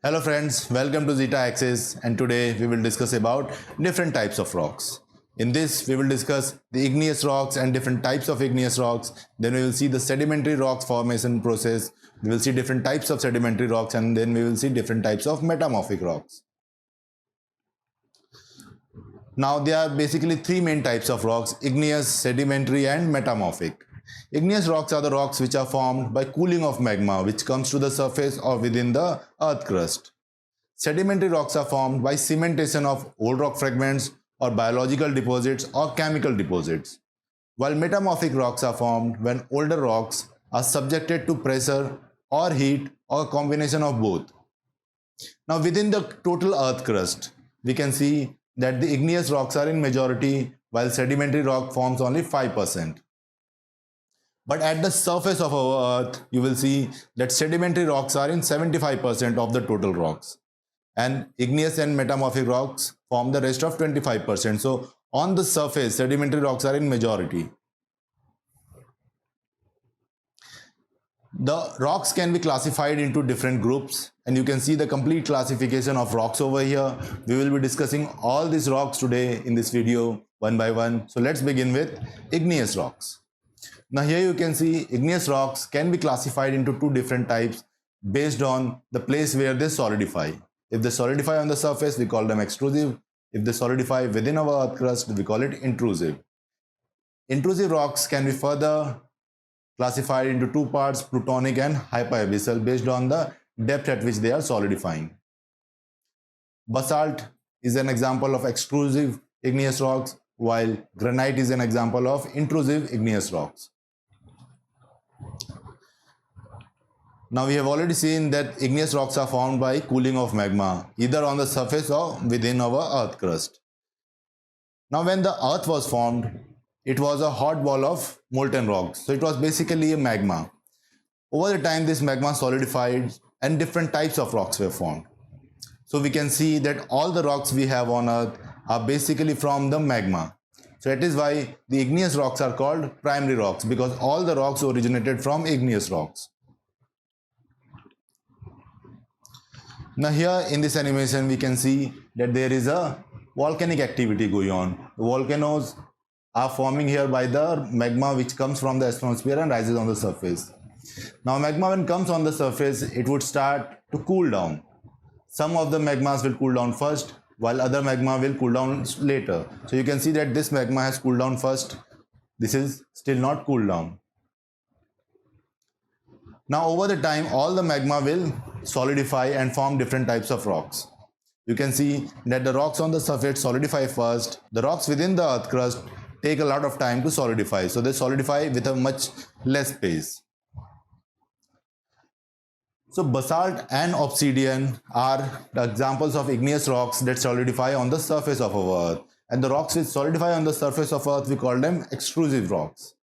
Hello friends, welcome to Zeta Axis, and today we will discuss about different types of rocks. In this we will discuss the igneous rocks and different types of igneous rocks. Then we will see the sedimentary rocks formation process. We will see different types of sedimentary rocks, and then we will see different types of metamorphic rocks. Now there are basically three main types of rocks: igneous, sedimentary and metamorphic. Igneous rocks are the rocks which are formed by cooling of magma which comes to the surface or within the earth crust. Sedimentary rocks are formed by cementation of old rock fragments or biological deposits or chemical deposits, while metamorphic rocks are formed when older rocks are subjected to pressure or heat or a combination of both. Now within the total earth crust, we can see that the igneous rocks are in majority while sedimentary rock forms only 5%. But at the surface of our earth, you will see that sedimentary rocks are in 75% of the total rocks, and igneous and metamorphic rocks form the rest of 25%. So on the surface, sedimentary rocks are in majority. The rocks can be classified into different groups, and you can see the complete classification of rocks over here. We will be discussing all these rocks today in this video one by one. So let's begin with igneous rocks. Now here you can see igneous rocks can be classified into two different types based on the place where they solidify. If they solidify on the surface, we call them extrusive. If they solidify within our earth crust, we call it intrusive. Intrusive rocks can be further classified into two parts, plutonic and hypoabyssal, based on the depth at which they are solidifying. Basalt is an example of extrusive igneous rocks, while granite is an example of intrusive igneous rocks. Now we have already seen that igneous rocks are formed by cooling of magma, either on the surface or within our earth crust. Now when the earth was formed, it was a hot ball of molten rocks. So it was basically a magma. Over the time, this magma solidified and different types of rocks were formed. So we can see that all the rocks we have on earth are basically from the magma. So that is why the igneous rocks are called primary rocks, because all the rocks originated from igneous rocks. Now here in this animation we can see that there is a volcanic activity going on. The volcanoes are forming here by the magma which comes from the atmosphere and rises on the surface. Now magma, when it comes on the surface, it would start to cool down. Some of the magmas will cool down first, while other magma will cool down later. So you can see that this magma has cooled down first. This is still not cooled down. Now over the time, all the magma will solidify and form different types of rocks. You can see that the rocks on the surface solidify first. The rocks within the earth crust take a lot of time to solidify. So they solidify with a much less pace. So basalt and obsidian are the examples of igneous rocks that solidify on the surface of our earth. And the rocks which solidify on the surface of earth, we call them extrusive rocks,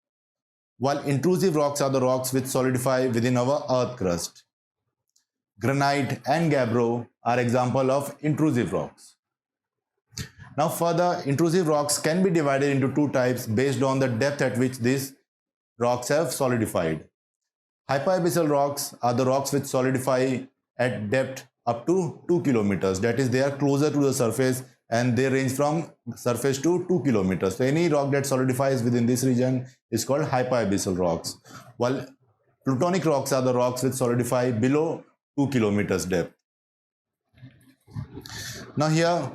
while intrusive rocks are the rocks which solidify within our earth crust. Granite and gabbro are examples of intrusive rocks. Now further, intrusive rocks can be divided into two types based on the depth at which these rocks have solidified. Hypoabyssal rocks are the rocks which solidify at depth up to 2 kilometers. That is, they are closer to the surface and they range from surface to 2 kilometers. So any rock that solidifies within this region is called hypoabyssal rocks, while plutonic rocks are the rocks which solidify below 2 kilometers depth. Now here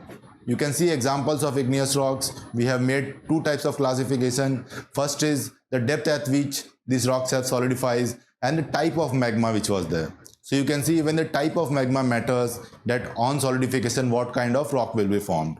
you can see examples of igneous rocks. We have made two types of classification. First is the depth at which these rocks have solidified and the type of magma which was there. So you can see even the type of magma matters, that on solidification what kind of rock will be formed.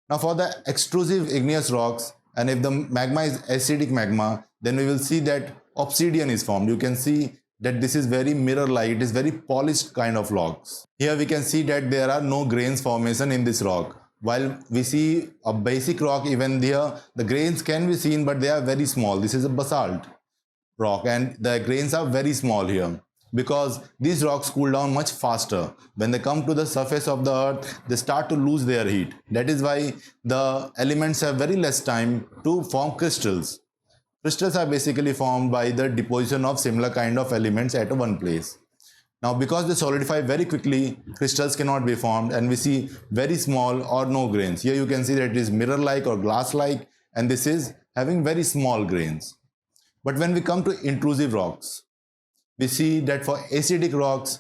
Now for the extrusive igneous rocks, and if the magma is acidic magma, then we will see that obsidian is formed. You can see that this is very mirror-like, it is very polished kind of rocks. Here we can see that there are no grains formation in this rock. While we see a basic rock, even there the grains can be seen, but they are very small. This is a basalt rock and the grains are very small here, because these rocks cool down much faster. When they come to the surface of the earth, they start to lose their heat. That is why the elements have very less time to form crystals. Crystals are basically formed by the deposition of similar kind of elements at one place. Now, because they solidify very quickly, crystals cannot be formed and we see very small or no grains. Here you can see that it is mirror-like or glass-like, and this is having very small grains. But when we come to intrusive rocks, we see that for acidic rocks,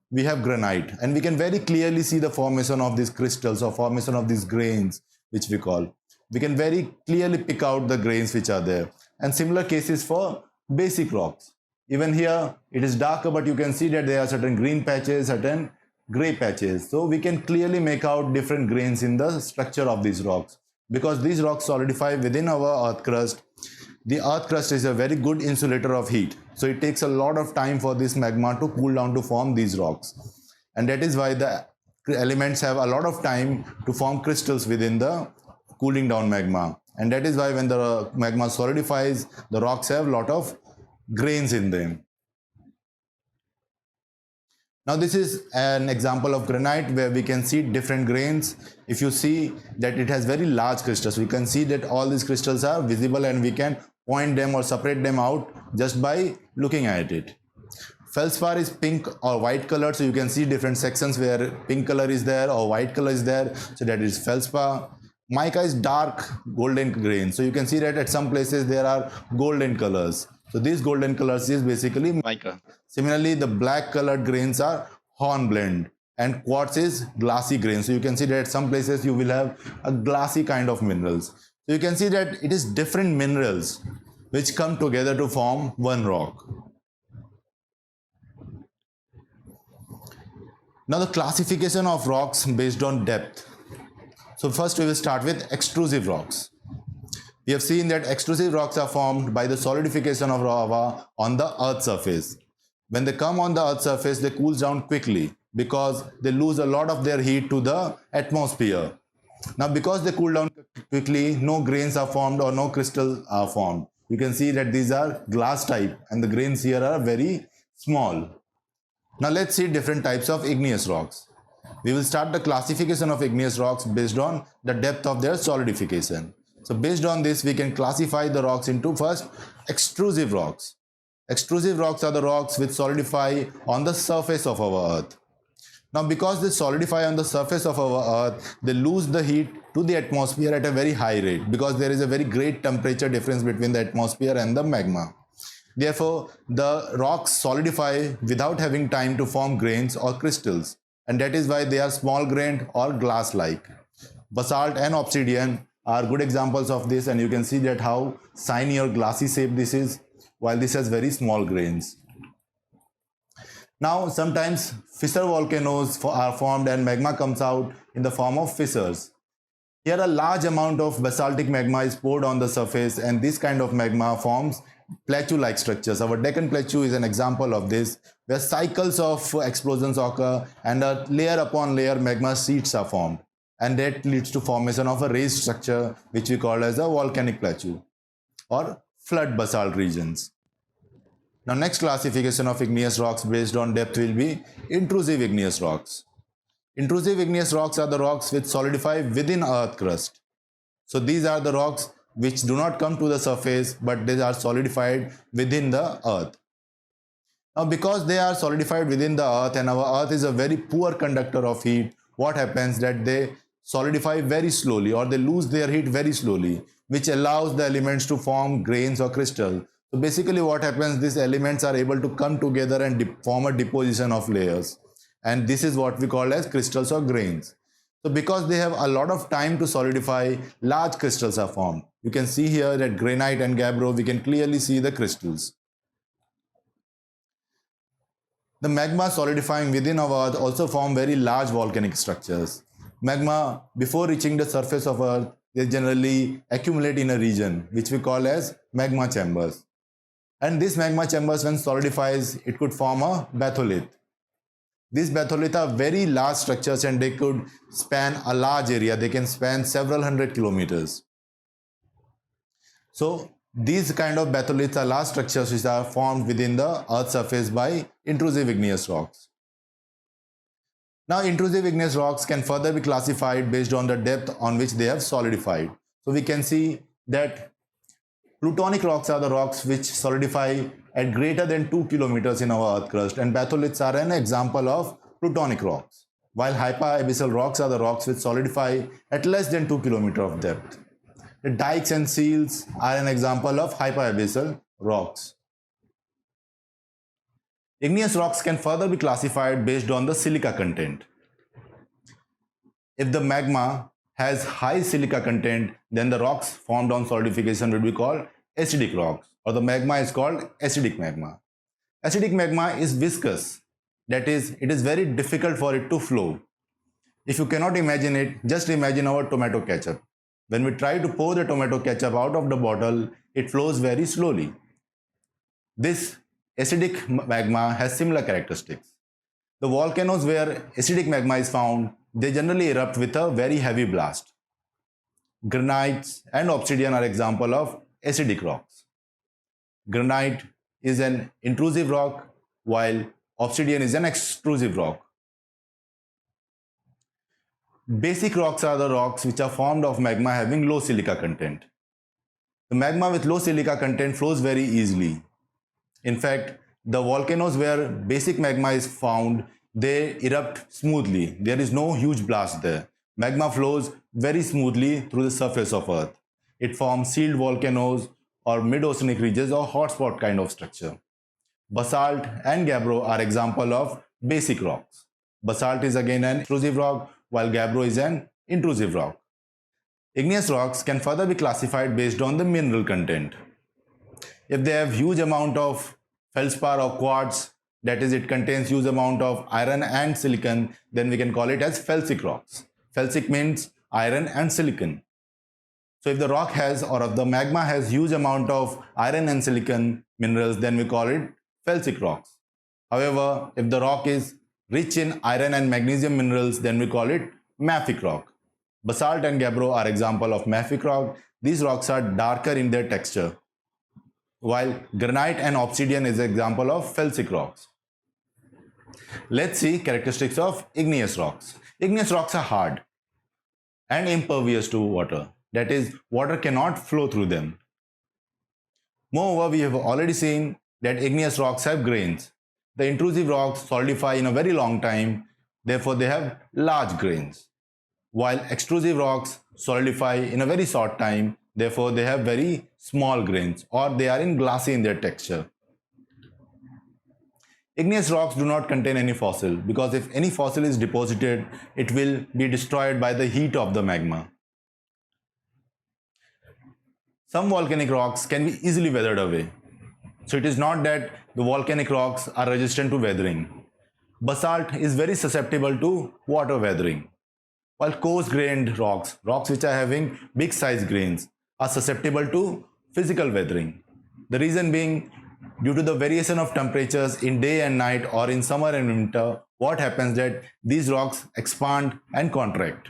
we have granite, and we can very clearly see the formation of these crystals or formation of these grains, which we call. We can very clearly pick out the grains which are there. And similar cases for basic rocks. Even here, it is darker, but you can see that there are certain green patches, certain gray patches. So we can clearly make out different grains in the structure of these rocks. Because these rocks solidify within our earth crust. The earth crust is a very good insulator of heat. So it takes a lot of time for this magma to cool down to form these rocks. And that is why the elements have a lot of time to form crystals within the cooling down magma. And that is why when the magma solidifies, the rocks have a lot of grains in them. Now this is an example of granite where we can see different grains. If you see that it has very large crystals, we can see that all these crystals are visible and we can point them or separate them out just by looking at it. Feldspar is pink or white colored, so you can see different sections where pink color is there or white color is there, so that is feldspar. Mica is dark golden grain, so you can see that at some places there are golden colors. So these golden colors is basically mica. Similarly, the black colored grains are hornblende, and quartz is glassy grain. So you can see that at some places you will have a glassy kind of minerals. So you can see that it is different minerals which come together to form one rock. Now the classification of rocks based on depth. So first we will start with extrusive rocks. We have seen that extrusive rocks are formed by the solidification of lava on the earth's surface. When they come on the earth's surface, they cool down quickly because they lose a lot of their heat to the atmosphere. Now because they cool down quickly, no grains are formed or no crystals are formed. You can see that these are glass type and the grains here are very small. Now let's see different types of igneous rocks. We will start the classification of igneous rocks based on the depth of their solidification. So based on this, we can classify the rocks into first extrusive rocks. Extrusive rocks are the rocks which solidify on the surface of our earth. Now because they solidify on the surface of our earth, they lose the heat to the atmosphere at a very high rate because there is a very great temperature difference between the atmosphere and the magma. Therefore, the rocks solidify without having time to form grains or crystals, and that is why they are small grained or glass-like. Basalt and obsidian are good examples of this, and you can see that how shiny or glassy shape this is, while this has very small grains. Now, sometimes fissure volcanoes are formed and magma comes out in the form of fissures. Here a large amount of basaltic magma is poured on the surface, and this kind of magma forms plateau-like structures. Our Deccan Plateau is an example of this, where cycles of explosions occur and a layer upon layer magma sheets are formed, and that leads to formation of a raised structure which we call as a volcanic plateau or flood basalt regions. Now next classification of igneous rocks based on depth will be intrusive igneous rocks. Intrusive igneous rocks are the rocks which solidify within earth crust. So these are the rocks which do not come to the surface, but they are solidified within the earth. Now because they are solidified within the earth and our earth is a very poor conductor of heat, what happens that they solidify very slowly or they lose their heat very slowly, which allows the elements to form grains or crystals. So basically what happens, these elements are able to come together and form a deposition of layers. And this is what we call as crystals or grains. So because they have a lot of time to solidify, large crystals are formed. You can see here that granite and gabbro, we can clearly see the crystals. The magma solidifying within our earth also form very large volcanic structures. Magma, before reaching the surface of earth, they generally accumulate in a region which we call as magma chambers. And these magma chambers, when solidifies, it could form a batholith. These batholiths are very large structures and they could span a large area. They can span several hundred kilometers. So these kind of batholiths are large structures which are formed within the earth's surface by intrusive igneous rocks. Now intrusive igneous rocks can further be classified based on the depth on which they have solidified. So we can see that Plutonic rocks are the rocks which solidify at greater than 2 kilometers in our earth crust, and batholiths are an example of plutonic rocks, while hyperabyssal rocks are the rocks which solidify at less than 2 kilometers of depth. The dikes and seals are an example of hyperabyssal rocks. Igneous rocks can further be classified based on the silica content. If the magma has high silica content, then the rocks formed on solidification will be called acidic rocks, or the magma is called acidic magma. Acidic magma is viscous, that is, it is very difficult for it to flow. If you cannot imagine it, just imagine our tomato ketchup. When we try to pour the tomato ketchup out of the bottle, it flows very slowly. This acidic magma has similar characteristics. The volcanoes where acidic magma is found, they generally erupt with a very heavy blast. Granites and obsidian are examples of acidic rocks. Granite is an intrusive rock, while obsidian is an extrusive rock. Basic rocks are the rocks which are formed of magma having low silica content. The magma with low silica content flows very easily. In fact, the volcanoes where basic magma is found, they erupt smoothly. There is no huge blast there. Magma flows very smoothly through the surface of Earth. It forms sealed volcanoes or mid-oceanic ridges or hotspot kind of structure. Basalt and gabbro are examples of basic rocks. Basalt is again an extrusive rock, while gabbro is an intrusive rock. Igneous rocks can further be classified based on the mineral content. If they have huge amount of feldspar or quartz, that is, it contains huge amount of iron and silicon, then we can call it as felsic rocks. Felsic means iron and silicon. So if the rock has, or if the magma has huge amount of iron and silicon minerals, then we call it felsic rocks. However, if the rock is rich in iron and magnesium minerals, then we call it mafic rock. Basalt and gabbro are example of mafic rock. These rocks are darker in their texture, while granite and obsidian is an example of felsic rocks. Let's see characteristics of igneous rocks. Igneous rocks are hard and impervious to water. That is, water cannot flow through them. Moreover, we have already seen that igneous rocks have grains. The intrusive rocks solidify in a very long time, therefore they have large grains. While extrusive rocks solidify in a very short time, therefore they have very small grains, or they are glassy in their texture. Igneous rocks do not contain any fossil, because if any fossil is deposited, it will be destroyed by the heat of the magma. Some volcanic rocks can be easily weathered away. So it is not that the volcanic rocks are resistant to weathering. Basalt is very susceptible to water weathering, while coarse-grained rocks, rocks which are having big size grains, are susceptible to physical weathering. The reason being, due to the variation of temperatures in day and night, or in summer and winter, what happens that these rocks expand and contract.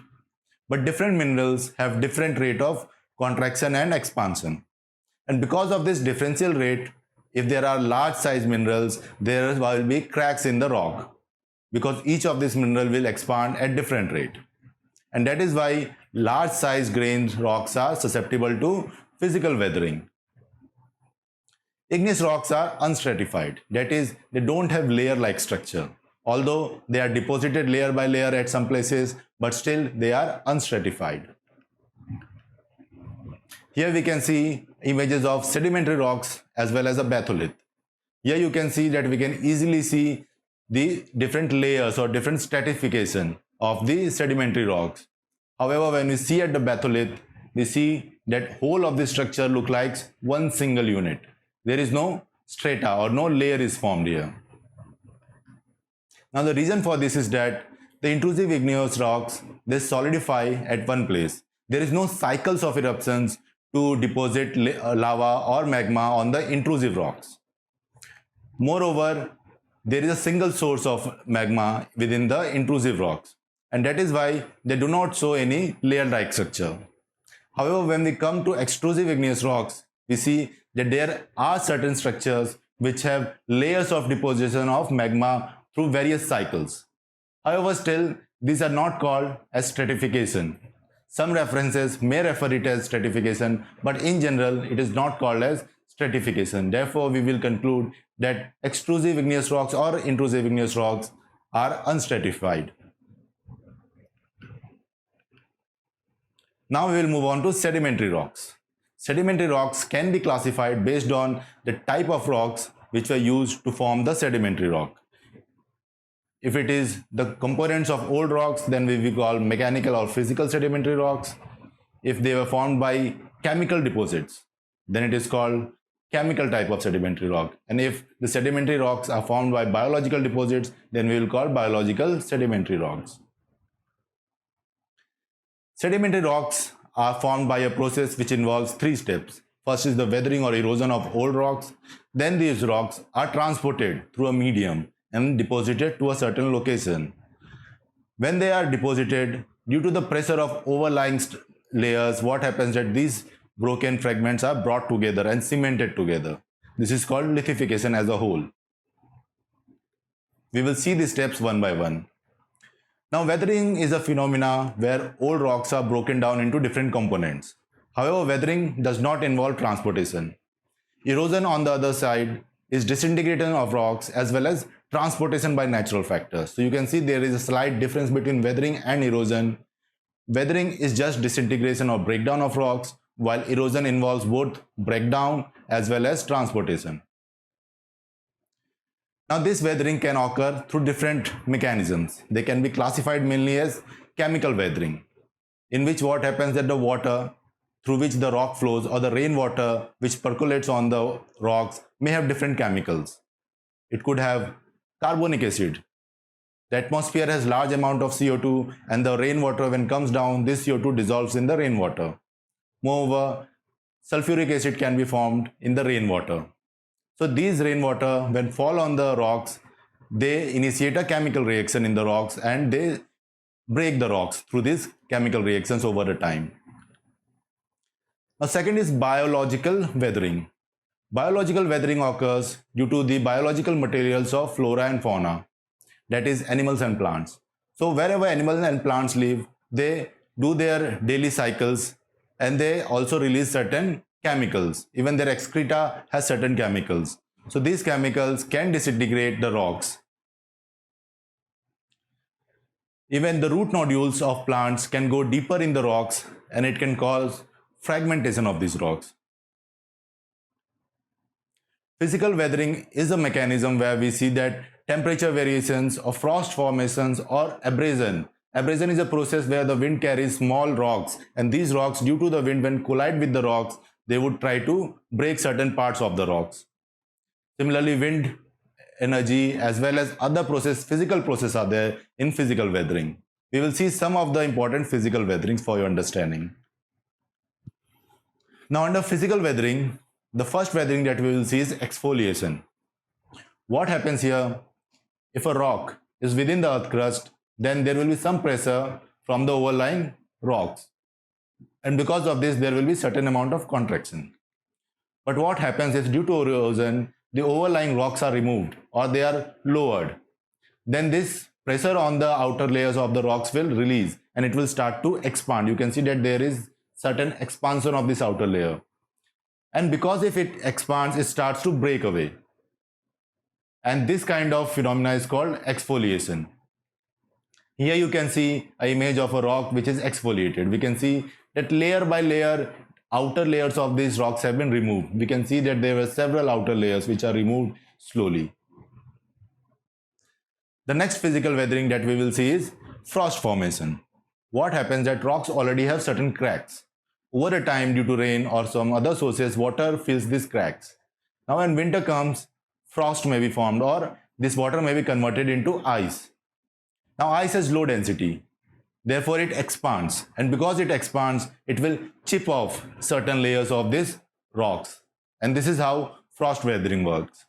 But different minerals have different rate of contraction and expansion. And because of this differential rate, if there are large size minerals, there will be cracks in the rock, because each of these mineral will expand at different rate. And that is why large size grained rocks are susceptible to physical weathering. Igneous rocks are unstratified, that is, they don't have layer-like structure. Although they are deposited layer by layer at some places, but still they are unstratified. Here we can see images of sedimentary rocks as well as a batholith. Here you can see that we can easily see the different layers or different stratification of the sedimentary rocks. However, when we see at the batholith, we see that whole of the structure look like one single unit. There is no strata or no layer is formed here. Now the reason for this is that the intrusive igneous rocks, they solidify at one place. There is no cycles of eruptions to deposit lava or magma on the intrusive rocks. Moreover, there is a single source of magma within the intrusive rocks, and that is why they do not show any layer-like structure. However, when we come to extrusive igneous rocks, we see that there are certain structures which have layers of deposition of magma through various cycles. However, still these are not called as stratification. Some references may refer it as stratification, but in general it is not called as stratification. Therefore, we will conclude that extrusive igneous rocks or intrusive igneous rocks are unstratified. Now we will move on to sedimentary rocks. Sedimentary rocks can be classified based on the type of rocks which were used to form the sedimentary rock. If it is the components of old rocks, then we will call mechanical or physical sedimentary rocks. If they were formed by chemical deposits, then it is called chemical type of sedimentary rock. And if the sedimentary rocks are formed by biological deposits, then we will call biological sedimentary rocks. Sedimentary rocks are formed by a process which involves 3 steps. First is the weathering or erosion of old rocks. Then these rocks are transported through a medium and deposited to a certain location. When they are deposited, due to the pressure of overlying layers, what happens that these broken fragments are brought together and cemented together. This is called lithification as a whole. We will see these steps one by one. Now, weathering is a phenomena where old rocks are broken down into different components. However, weathering does not involve transportation. Erosion, on the other side, is disintegration of rocks as well as transportation by natural factors. So you can see there is a slight difference between weathering and erosion. Weathering is just disintegration or breakdown of rocks, while erosion involves both breakdown as well as transportation. Now, this weathering can occur through different mechanisms. They can be classified mainly as chemical weathering, in which what happens that the water through which the rock flows or the rainwater which percolates on the rocks may have different chemicals. It could have carbonic acid. The atmosphere has large amount of CO2, and the rainwater, when comes down, this CO2 dissolves in the rainwater. Moreover, sulfuric acid can be formed in the rainwater. So these rainwater, when fall on the rocks, they initiate a chemical reaction in the rocks and they break the rocks through these chemical reactions over the time. Now, second is biological weathering. Biological weathering occurs due to the biological materials of flora and fauna, that is animals and plants. So wherever animals and plants live, they do their daily cycles and they also release certain chemicals. Even their excreta has certain chemicals. So these chemicals can disintegrate the rocks. Even the root nodules of plants can go deeper in the rocks and it can cause fragmentation of these rocks. Physical weathering is a mechanism where we see that temperature variations or frost formations or abrasion. Abrasion is a process where the wind carries small rocks, and these rocks, due to the wind, when collide with the rocks, they would try to break certain parts of the rocks. Similarly, wind energy as well as other physical processes are there in physical weathering. We will see some of the important physical weatherings for your understanding. Now, under physical weathering, the first weathering that we will see is exfoliation. What happens here? If a rock is within the earth crust, then there will be some pressure from the overlying rocks. And because of this, there will be certain amount of contraction. But what happens is, due to erosion, the overlying rocks are removed or they are lowered. Then this pressure on the outer layers of the rocks will release and it will start to expand. You can see that there is certain expansion of this outer layer. And because if it expands, it starts to break away. And this kind of phenomena is called exfoliation. Here you can see an image of a rock which is exfoliated. We can see that layer by layer, outer layers of these rocks have been removed. We can see that there were several outer layers which are removed slowly. The next physical weathering that we will see is frost formation. What happens that rocks already have certain cracks. Over a time, due to rain or some other sources, water fills these cracks. Now when winter comes, frost may be formed or this water may be converted into ice. Now ice has low density, therefore it expands, and because it expands, it will chip off certain layers of these rocks, and this is how frost weathering works.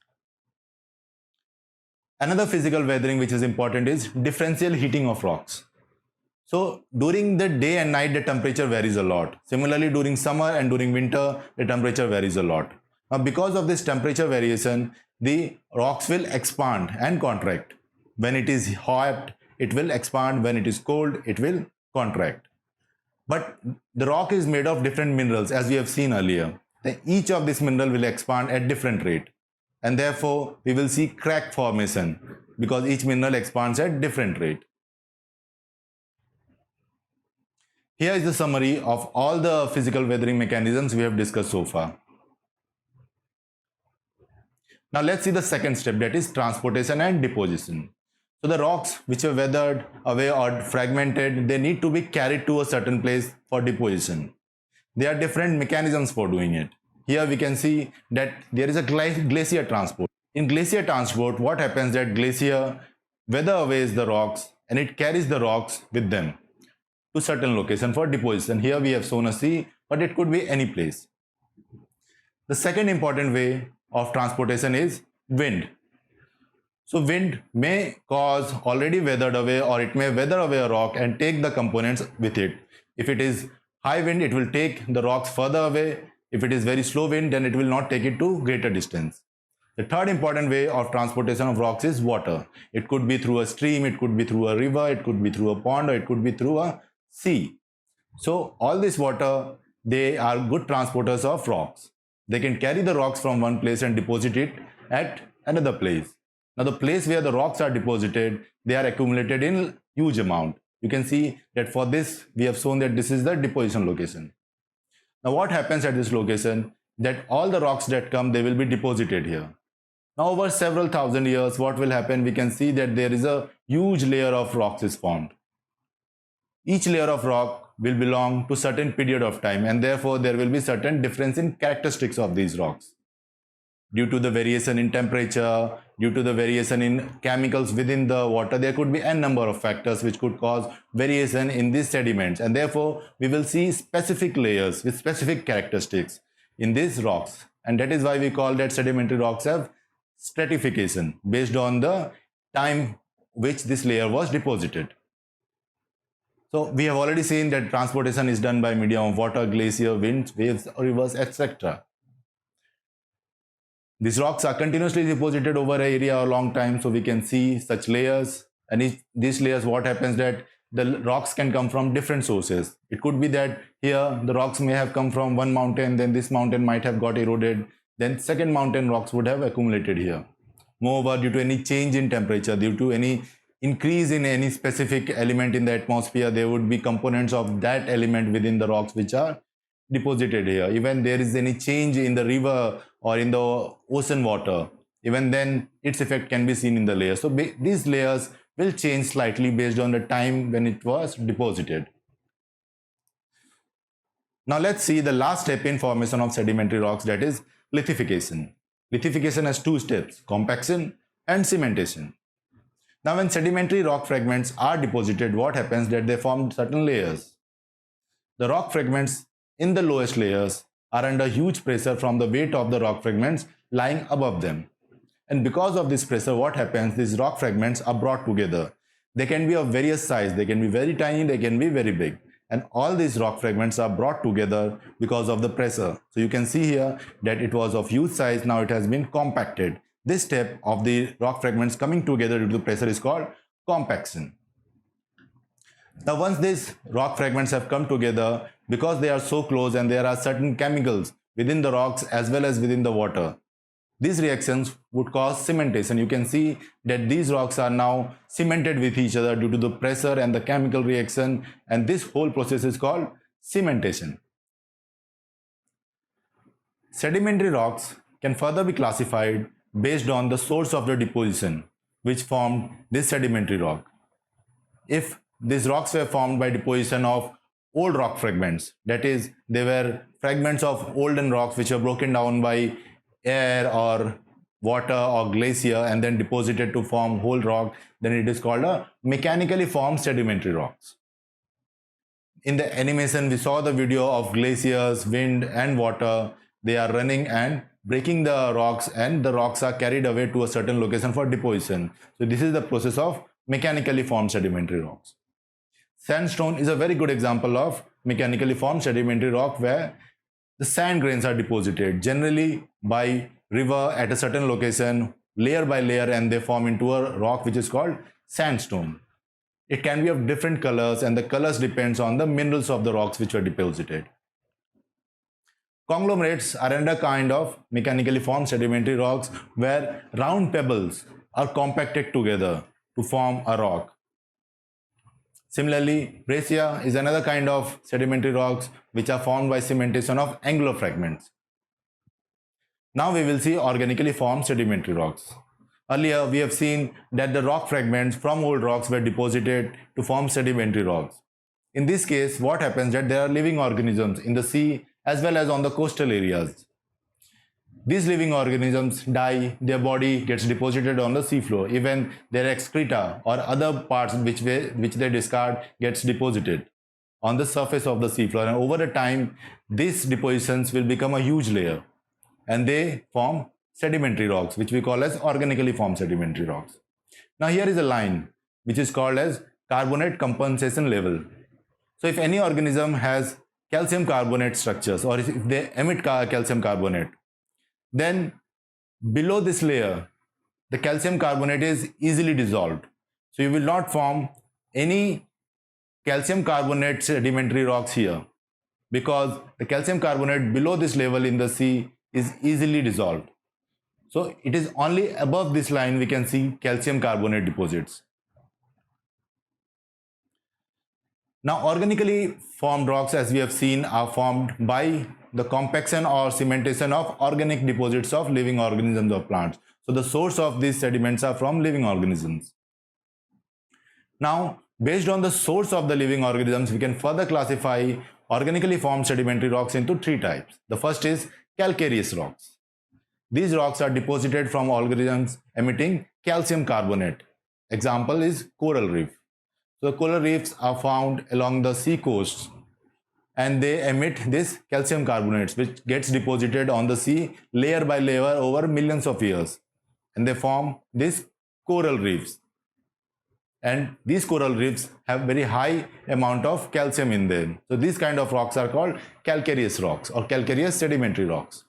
Another physical weathering which is important is differential heating of rocks. So during the day and night, the temperature varies a lot. Similarly, during summer and during winter, the temperature varies a lot. Now because of this temperature variation, the rocks will expand and contract. When it is hot, it will expand. When it is cold, it will contract. But the rock is made of different minerals, as we have seen earlier. Then each of this mineral will expand at different rate, and therefore we will see crack formation because each mineral expands at different rate. Here is the summary of all the physical weathering mechanisms we have discussed so far. Now let's see the second step, that is transportation and deposition. So the rocks which are weathered away or fragmented, they need to be carried to a certain place for deposition. There are different mechanisms for doing it. Here we can see that there is a glacier transport. In glacier transport, what happens that glacier weather aways the rocks and it carries the rocks with them to certain location for deposition. Here we have shown a sea, but it could be any place. The second important way of transportation is wind. So wind may cause already weathered away, or it may weather away a rock and take the components with it. If it is high wind, it will take the rocks further away. If it is very slow wind, then it will not take it to greater distance. The third important way of transportation of rocks is water. It could be through a stream, it could be through a river, it could be through a pond, or it could be through a sea. So all this water, they are good transporters of rocks. They can carry the rocks from one place and deposit it at another place. Now the place where the rocks are deposited, they are accumulated in huge amount. You can see that for this, we have shown that this is the deposition location. Now what happens at this location, that all the rocks that come, they will be deposited here. Now over several thousand years, what will happen, we can see that there is a huge layer of rocks is formed. Each layer of rock will belong to certain period of time, and therefore there will be certain difference in characteristics of these rocks. Due to the variation in temperature, due to the variation in chemicals within the water, there could be n number of factors which could cause variation in these sediments, and therefore we will see specific layers with specific characteristics in these rocks, and that is why we call that sedimentary rocks have stratification based on the time which this layer was deposited. So we have already seen that transportation is done by medium of water, glacier, winds, waves, rivers, etc. These rocks are continuously deposited over an area or long time, so we can see such layers. And these layers, what happens that the rocks can come from different sources. It could be that here the rocks may have come from one mountain, then this mountain might have got eroded, then second mountain rocks would have accumulated here. Moreover, due to any change in temperature, due to any increase in any specific element in the atmosphere, there would be components of that element within the rocks which are deposited here. Even there is any change in the river or in the ocean water, even then its effect can be seen in the layers. So these layers will change slightly based on the time when it was deposited. Now let's see the last step in formation of sedimentary rocks, that is lithification. Lithification has two steps, compaction and cementation. Now when sedimentary rock fragments are deposited, what happens that they form certain layers. The rock fragments in the lowest layers are under huge pressure from the weight of the rock fragments lying above them. And because of this pressure, what happens, these rock fragments are brought together. They can be of various size, they can be very tiny, they can be very big. And all these rock fragments are brought together because of the pressure. So you can see here that it was of huge size, now it has been compacted. This step of the rock fragments coming together due to pressure is called compaction. Now once these rock fragments have come together, because they are so close and there are certain chemicals within the rocks as well as within the water, these reactions would cause cementation. You can see that these rocks are now cemented with each other due to the pressure and the chemical reaction, and this whole process is called cementation. Sedimentary rocks can further be classified based on the source of the deposition which formed this sedimentary rock. If these rocks were formed by deposition of old rock fragments, that is, they were fragments of olden rocks which were broken down by air or water or glacier and then deposited to form whole rock, then it is called a mechanically formed sedimentary rocks. In the animation, we saw the video of glaciers, wind and water. They are running and breaking the rocks, and the rocks are carried away to a certain location for deposition. So this is the process of mechanically formed sedimentary rocks. Sandstone is a very good example of mechanically formed sedimentary rock where the sand grains are deposited generally by river at a certain location, layer by layer, and they form into a rock which is called sandstone. It can be of different colors, and the colors depends on the minerals of the rocks which were deposited. Conglomerates are another kind of mechanically formed sedimentary rocks where round pebbles are compacted together to form a rock. Similarly, breccia is another kind of sedimentary rocks which are formed by cementation of angular fragments. Now we will see organically formed sedimentary rocks. Earlier we have seen that the rock fragments from old rocks were deposited to form sedimentary rocks. In this case, what happens that there are living organisms in the sea as well as on the coastal areas. These living organisms die, their body gets deposited on the seafloor, even their excreta or other parts which they discard gets deposited on the surface of the seafloor, and over the time these depositions will become a huge layer and they form sedimentary rocks which we call as organically formed sedimentary rocks. Now here is a line which is called as carbonate compensation level. So if any organism has calcium carbonate structures or if they emit calcium carbonate, then below this layer the calcium carbonate is easily dissolved. So you will not form any calcium carbonate sedimentary rocks here because the calcium carbonate below this level in the sea is easily dissolved. So it is only above this line we can see calcium carbonate deposits. Now organically formed rocks, as we have seen, are formed by the compaction or cementation of organic deposits of living organisms or plants. So the source of these sediments are from living organisms. Now based on the source of the living organisms, we can further classify organically formed sedimentary rocks into three types. The first is calcareous rocks. These rocks are deposited from organisms emitting calcium carbonate. Example is coral reef. So the coral reefs are found along the sea coasts and they emit this calcium carbonates which gets deposited on the sea layer by layer over millions of years, and they form these coral reefs. And these coral reefs have very high amount of calcium in them. So these kind of rocks are called calcareous rocks or calcareous sedimentary rocks.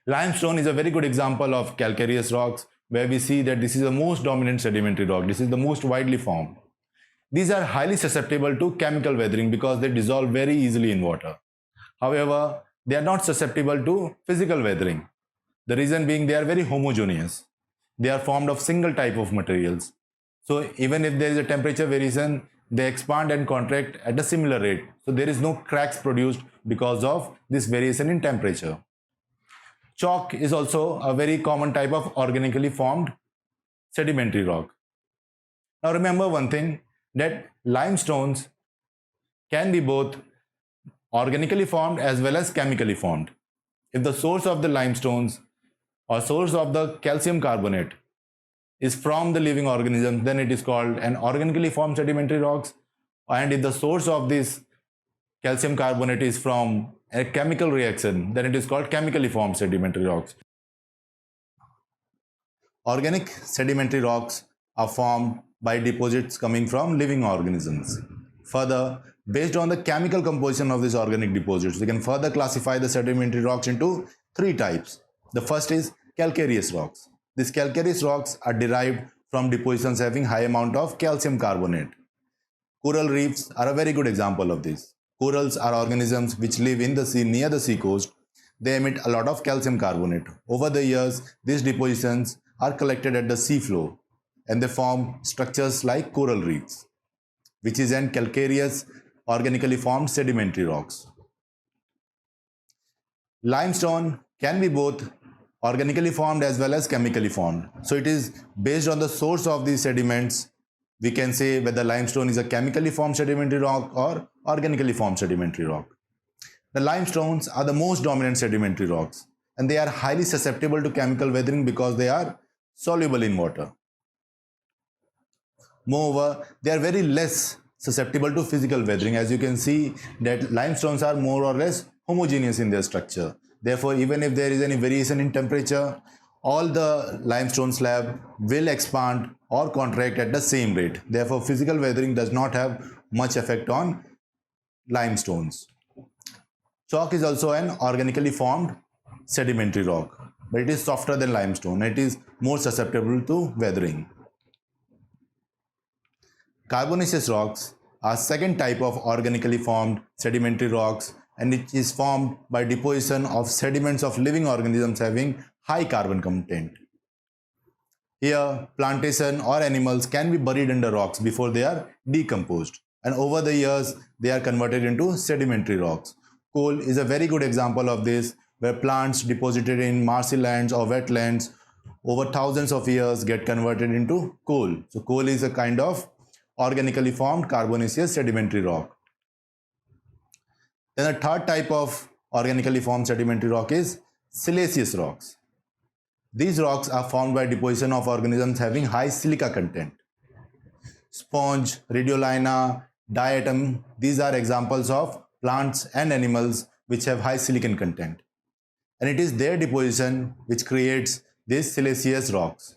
Limestone is a very good example of calcareous rocks where we see that this is the most dominant sedimentary rock. This is the most widely formed. These are highly susceptible to chemical weathering because they dissolve very easily in water. However, they are not susceptible to physical weathering. The reason being they are very homogeneous. They are formed of single type of materials. So even if there is a temperature variation, they expand and contract at a similar rate. So there is no cracks produced because of this variation in temperature. Chalk is also a very common type of organically formed sedimentary rock. Now remember one thing, that limestones can be both organically formed as well as chemically formed. If the source of the limestones or source of the calcium carbonate is from the living organism, then it is called an organically formed sedimentary rocks. And if the source of this calcium carbonate is from a chemical reaction, then it is called chemically formed sedimentary rocks. Organic sedimentary rocks are formed by deposits coming from living organisms. Further, based on the chemical composition of these organic deposits, we can further classify the sedimentary rocks into three types. The first is calcareous rocks. These calcareous rocks are derived from depositions having high amount of calcium carbonate. Coral reefs are a very good example of this. Corals are organisms which live in the sea near the sea coast. They emit a lot of calcium carbonate. Over the years, these depositions are collected at the sea floor and they form structures like coral reefs, which is an calcareous organically formed sedimentary rocks. Limestone can be both organically formed as well as chemically formed. So it is based on the source of these sediments, we can say whether limestone is a chemically formed sedimentary rock or organically formed sedimentary rock. The limestones are the most dominant sedimentary rocks and they are highly susceptible to chemical weathering because they are soluble in water. Moreover, they are very less susceptible to physical weathering. As you can see that limestones are more or less homogeneous in their structure. Therefore, even if there is any variation in temperature, all the limestone slab will expand or contract at the same rate. Therefore, physical weathering does not have much effect on limestones. Chalk is also an organically formed sedimentary rock, but it is softer than limestone. It is more susceptible to weathering. Carbonaceous rocks are second type of organically formed sedimentary rocks, and it is formed by deposition of sediments of living organisms having high carbon content. Here, plantation or animals can be buried under rocks before they are decomposed, and over the years they are converted into sedimentary rocks. Coal is a very good example of this, where plants deposited in marshy lands or wetlands over thousands of years get converted into coal. So coal is a kind of organically formed carbonaceous sedimentary rock. Then the third type of organically formed sedimentary rock is siliceous rocks. These rocks are formed by deposition of organisms having high silica content. Sponge, radiolina, diatom, these are examples of plants and animals which have high silicon content. And it is their deposition which creates these siliceous rocks.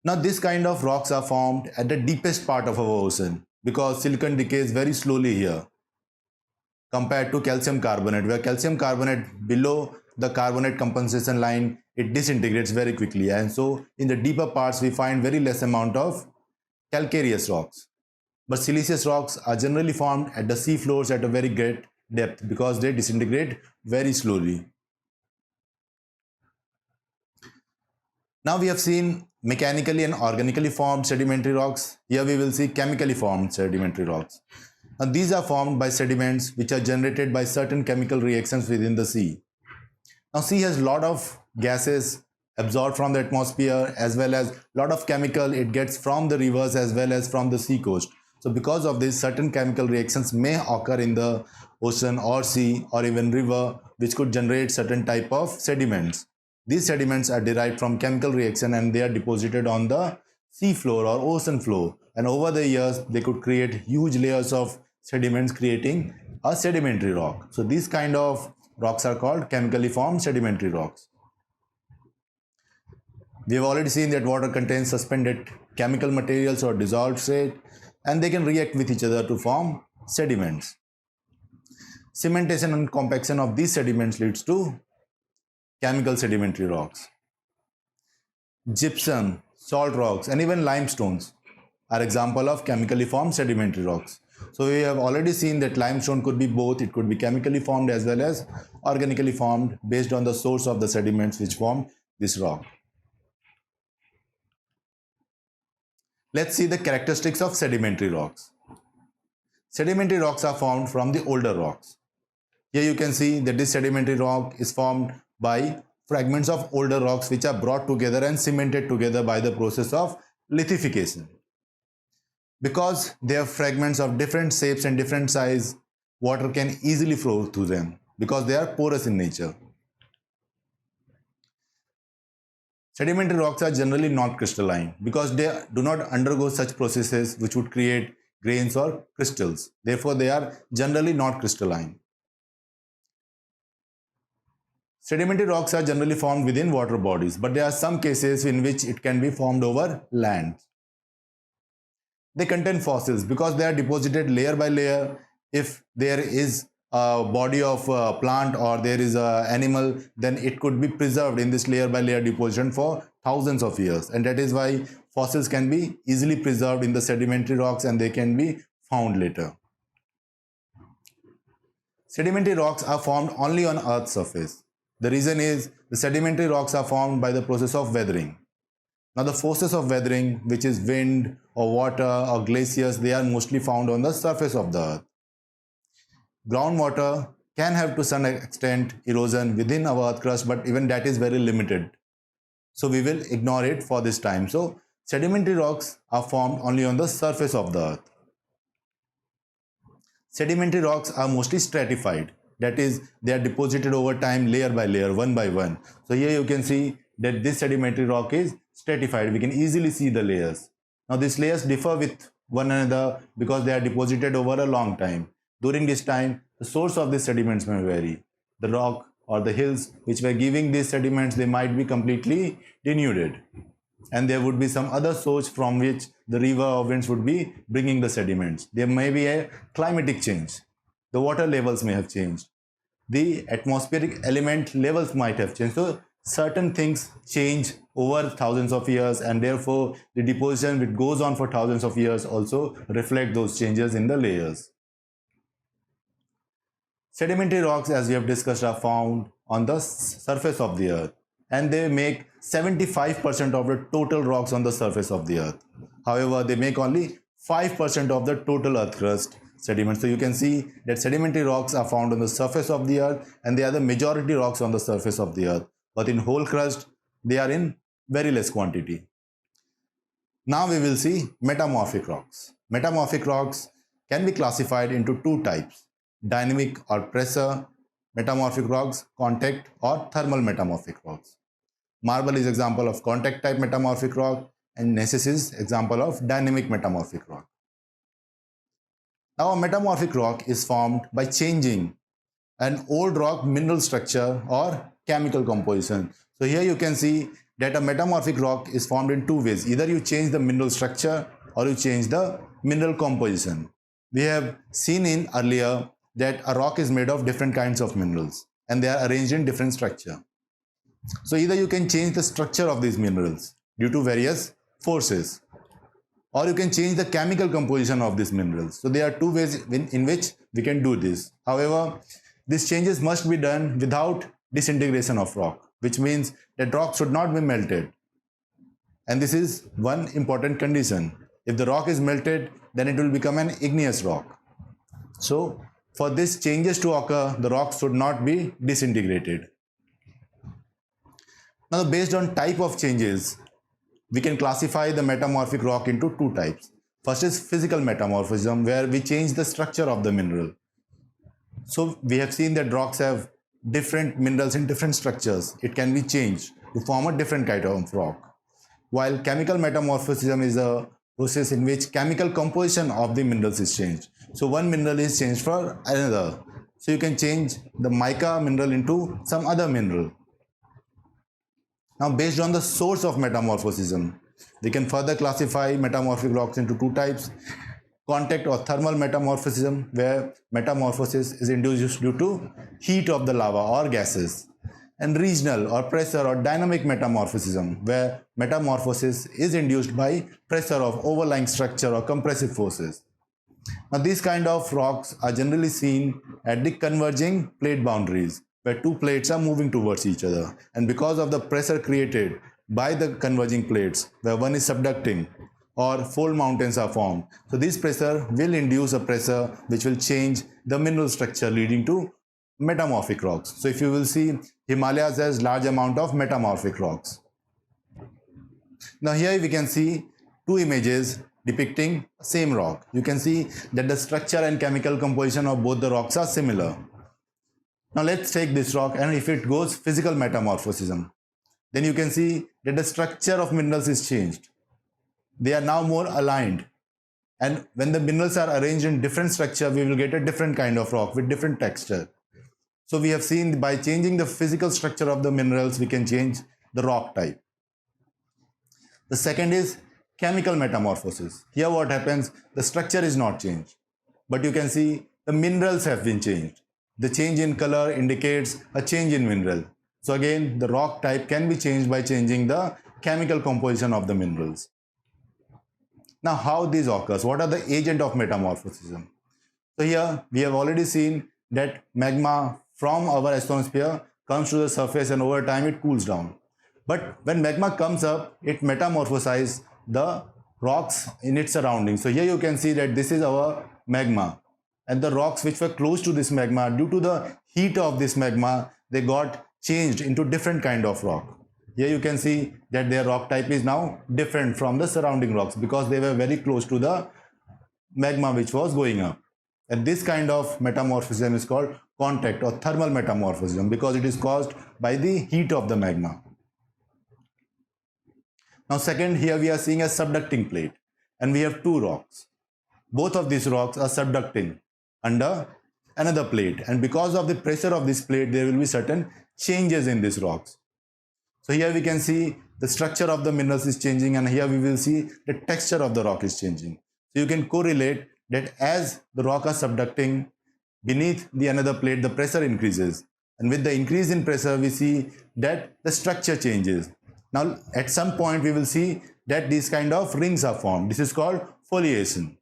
Now this kind of rocks are formed at the deepest part of our ocean because silicon decays very slowly here compared to calcium carbonate, where calcium carbonate below the carbonate compensation line, it disintegrates very quickly, and so in the deeper parts we find very less amount of calcareous rocks. But siliceous rocks are generally formed at the sea floors at a very great depth because they disintegrate very slowly. Now we have seen mechanically and organically formed sedimentary rocks. Here we will see chemically formed sedimentary rocks. Now these are formed by sediments which are generated by certain chemical reactions within the sea. Now sea has a lot of gases absorbed from the atmosphere, as well as a lot of chemical it gets from the rivers as well as from the sea coast. So because of this, certain chemical reactions may occur in the ocean or sea or even river, which could generate certain type of sediments. These sediments are derived from chemical reaction and they are deposited on the sea floor or ocean floor, and over the years they could create huge layers of sediments, creating a sedimentary rock. So these kind of rocks are called chemically formed sedimentary rocks. We have already seen that water contains suspended chemical materials or dissolved state, and they can react with each other to form sediments. Cementation and compaction of these sediments leads to chemical sedimentary rocks. Gypsum, salt rocks, and even limestones are example of chemically formed sedimentary rocks. So we have already seen that limestone could be both. It could be chemically formed as well as organically formed based on the source of the sediments which form this rock. Let's see the characteristics of sedimentary rocks. Sedimentary rocks are formed from the older rocks. Here you can see that this sedimentary rock is formed by fragments of older rocks which are brought together and cemented together by the process of lithification. Because they are fragments of different shapes and different size, water can easily flow through them because they are porous in nature. Sedimentary rocks are generally not crystalline because they do not undergo such processes which would create grains or crystals. Therefore, they are generally not crystalline. Sedimentary rocks are generally formed within water bodies, but there are some cases in which it can be formed over land. They contain fossils because they are deposited layer by layer. If there is a body of a plant or there is an animal, then it could be preserved in this layer by layer deposition for thousands of years, and that is why fossils can be easily preserved in the sedimentary rocks and they can be found later. Sedimentary rocks are formed only on Earth's surface. The reason is the sedimentary rocks are formed by the process of weathering. Now the forces of weathering, which is wind or water or glaciers, they are mostly found on the surface of the earth. Groundwater can have to some extent erosion within our earth crust, but even that is very limited. So we will ignore it for this time. So sedimentary rocks are formed only on the surface of the earth. Sedimentary rocks are mostly stratified. That is, they are deposited over time layer by layer, one by one. So here you can see that this sedimentary rock is stratified. We can easily see the layers. Now these layers differ with one another because they are deposited over a long time. During this time, the source of these sediments may vary. The rock or the hills which were giving these sediments, they might be completely denuded. And there would be some other source from which the river or winds would be bringing the sediments. There may be a climatic change. The water levels may have changed. The atmospheric element levels might have changed. So certain things change over thousands of years, and therefore the deposition which goes on for thousands of years also reflect those changes in the layers. Sedimentary rocks, as we have discussed, are found on the surface of the earth, and they make 75% of the total rocks on the surface of the earth. However, they make only 5% of the total earth crust sediment. So you can see that sedimentary rocks are found on the surface of the earth, and they are the majority rocks on the surface of the earth. But in whole crust, they are in very less quantity. Now we will see metamorphic rocks. Metamorphic rocks can be classified into two types: dynamic or pressure metamorphic rocks, contact or thermal metamorphic rocks. Marble is example of contact type metamorphic rock, and gneiss is example of dynamic metamorphic rock. Now a metamorphic rock is formed by changing an old rock mineral structure or chemical composition. So here you can see that a metamorphic rock is formed in two ways. Either you change the mineral structure or you change the mineral composition. We have seen in earlier that a rock is made of different kinds of minerals and they are arranged in different structure. So either you can change the structure of these minerals due to various forces, or you can change the chemical composition of these minerals. So there are two ways in which we can do this. However, these changes must be done without disintegration of rock, which means that rock should not be melted. And this is one important condition. If the rock is melted, then it will become an igneous rock. So for these changes to occur, the rock should not be disintegrated. Now, based on type of changes, we can classify the metamorphic rock into two types. First is physical metamorphism, where we change the structure of the mineral. So we have seen that rocks have different minerals in different structures. It can be changed to form a different kind of rock. While chemical metamorphism is a process in which chemical composition of the minerals is changed. So one mineral is changed for another. So you can change the mica mineral into some other mineral. Now, based on the source of metamorphism, we can further classify metamorphic rocks into two types: contact or thermal metamorphism, where metamorphosis is induced due to heat of the lava or gases, and regional or pressure or dynamic metamorphism, where metamorphosis is induced by pressure of overlying structure or compressive forces. Now, these kind of rocks are generally seen at the converging plate boundaries, where two plates are moving towards each other, and because of the pressure created by the converging plates, where one is subducting or fold mountains are formed, so this pressure will induce a pressure which will change the mineral structure, leading to metamorphic rocks. So if you will see, Himalayas has large amount of metamorphic rocks. Now here we can see two images depicting same rock. You can see that the structure and chemical composition of both the rocks are similar. Now let's take this rock, and if it goes physical metamorphism, then you can see that the structure of minerals is changed. They are now more aligned, and when the minerals are arranged in different structure, we will get a different kind of rock with different texture. So we have seen by changing the physical structure of the minerals, we can change the rock type. The second is chemical metamorphosis. Here what happens, the structure is not changed, but you can see the minerals have been changed. The change in color indicates a change in mineral. So again, the rock type can be changed by changing the chemical composition of the minerals. Now how this occurs, what are the agent of metamorphism? So here we have already seen that magma from our astrosphere comes to the surface, and over time it cools down. But when magma comes up, it metamorphosizes the rocks in its surroundings. So here you can see that this is our magma, and the rocks which were close to this magma, due to the heat of this magma, they got changed into different kind of rock. Here you can see that their rock type is now different from the surrounding rocks because they were very close to the magma which was going up. And this kind of metamorphism is called contact or thermal metamorphism because it is caused by the heat of the magma. Now second, here we are seeing a subducting plate, and we have two rocks. Both of these rocks are subducting under another plate, and because of the pressure of this plate, there will be certain changes in these rocks. So here we can see the structure of the minerals is changing, and here we will see the texture of the rock is changing. So you can correlate that as the rock are subducting beneath the another plate, the pressure increases, And with the increase in pressure, we see that the structure changes. Now, at some point, we will see that these kind of rings are formed. This is called foliation.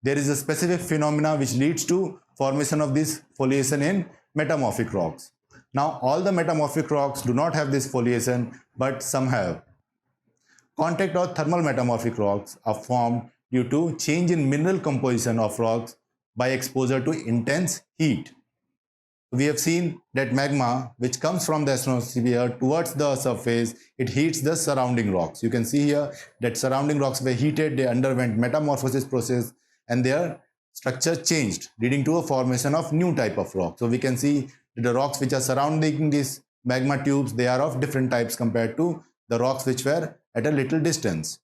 There is a specific phenomena which leads to formation of this foliation in metamorphic rocks. Now, all the metamorphic rocks do not have this foliation, but some have. Contact or thermal metamorphic rocks are formed due to change in mineral composition of rocks by exposure to intense heat. We have seen that magma, which comes from the astrosphere towards the surface, it heats the surrounding rocks. You can see here that surrounding rocks were heated, they underwent metamorphosis process, and their structure changed, leading to a formation of new type of rock. So we can see that the rocks which are surrounding these magma tubes, they are of different types compared to the rocks which were at a little distance.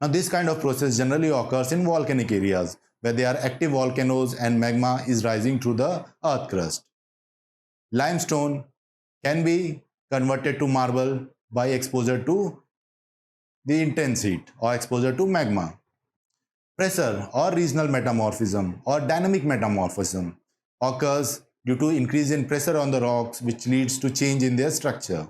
Now this kind of process generally occurs in volcanic areas where there are active volcanoes and magma is rising through the earth crust. Limestone can be converted to marble by exposure to the intense heat or exposure to magma. Pressure or regional metamorphism or dynamic metamorphism occurs due to increase in pressure on the rocks, which leads to change in their structure.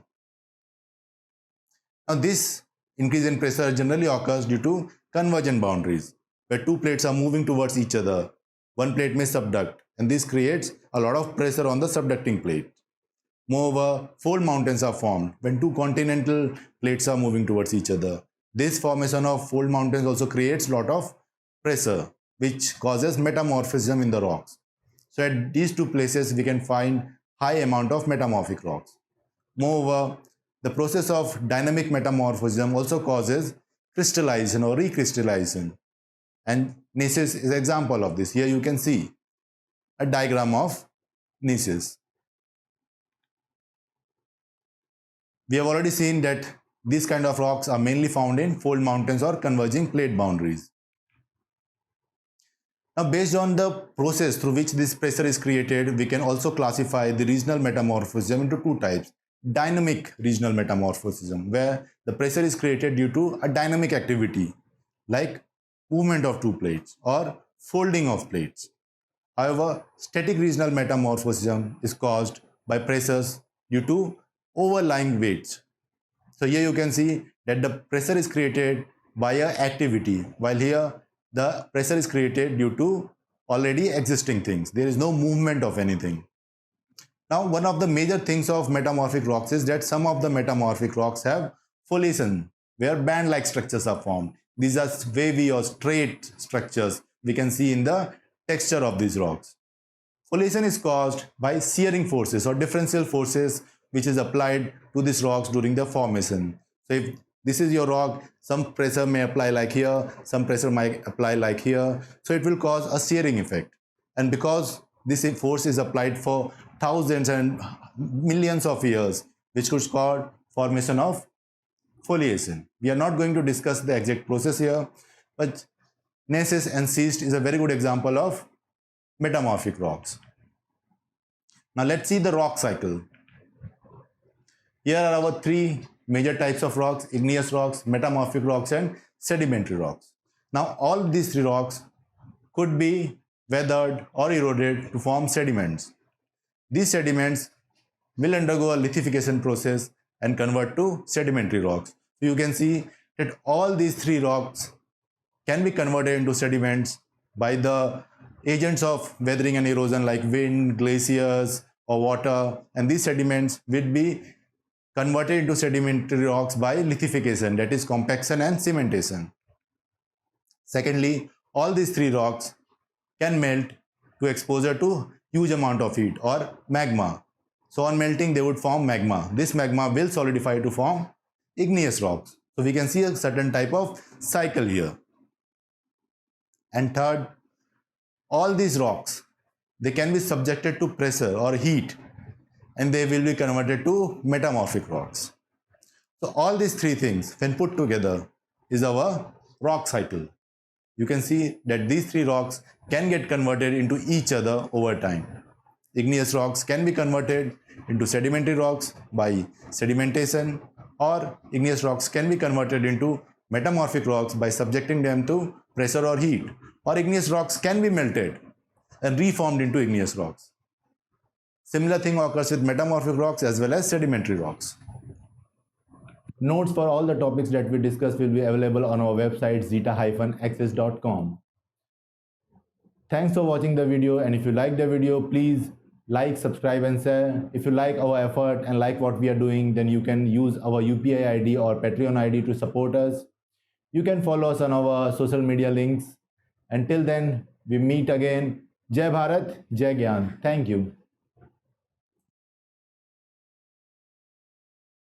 Now this increase in pressure generally occurs due to convergent boundaries, where two plates are moving towards each other. One plate may subduct, and this creates a lot of pressure on the subducting plate. Moreover, fold mountains are formed when two continental plates are moving towards each other. This formation of fold mountains also creates a lot of pressure, which causes metamorphism in the rocks. So at these two places, we can find high amount of metamorphic rocks. Moreover, the process of dynamic metamorphism also causes crystallization or recrystallization. And gneisses is an example of this. Here you can see a diagram of gneisses. We have already seen that these kind of rocks are mainly found in fold mountains or converging plate boundaries. Now, based on the process through which this pressure is created, we can also classify the regional metamorphism into two types. Dynamic regional metamorphism, where the pressure is created due to a dynamic activity like movement of two plates or folding of plates. However, static regional metamorphism is caused by pressures due to overlying weights. So here you can see that the pressure is created by an activity, while here the pressure is created due to already existing things. There is no movement of anything. Now, one of the major things of metamorphic rocks is that some of the metamorphic rocks have foliation, where band-like structures are formed. These are wavy or straight structures we can see in the texture of these rocks. Foliation is caused by shearing forces or differential forces which is applied to these rocks during the formation. So if this is your rock, some pressure may apply like here, some pressure might apply like here. So it will cause a shearing effect. And because this force is applied for thousands and millions of years, which could cause formation of foliation. We are not going to discuss the exact process here, but gneisses and schist is a very good example of metamorphic rocks. Now let's see the rock cycle. Here are our three major types of rocks: igneous rocks, metamorphic rocks, and sedimentary rocks. Now all these three rocks could be weathered or eroded to form sediments. These sediments will undergo a lithification process and convert to sedimentary rocks. So you can see that all these three rocks can be converted into sediments by the agents of weathering and erosion like wind, glaciers, or water, and these sediments will be converted into sedimentary rocks by lithification, that is compaction and cementation. Secondly, all these three rocks can melt to exposure to huge amount of heat or magma. So on melting they would form magma. This magma will solidify to form igneous rocks. So we can see a certain type of cycle here. And third, all these rocks, they can be subjected to pressure or heat and they will be converted to metamorphic rocks. So all these three things when put together is our rock cycle. You can see that these three rocks can get converted into each other over time. Igneous rocks can be converted into sedimentary rocks by sedimentation, or igneous rocks can be converted into metamorphic rocks by subjecting them to pressure or heat, or igneous rocks can be melted and reformed into igneous rocks. Similar thing occurs with metamorphic rocks as well as sedimentary rocks. Notes for all the topics that we discussed will be available on our website zeta-access.com. Thanks for watching the video, and if you like the video, please like, subscribe and share. If you like our effort and like what we are doing, then you can use our UPI ID or Patreon ID to support us. You can follow us on our social media links. Until then, we meet again. Jai Bharat, Jai Gyan. Thank you.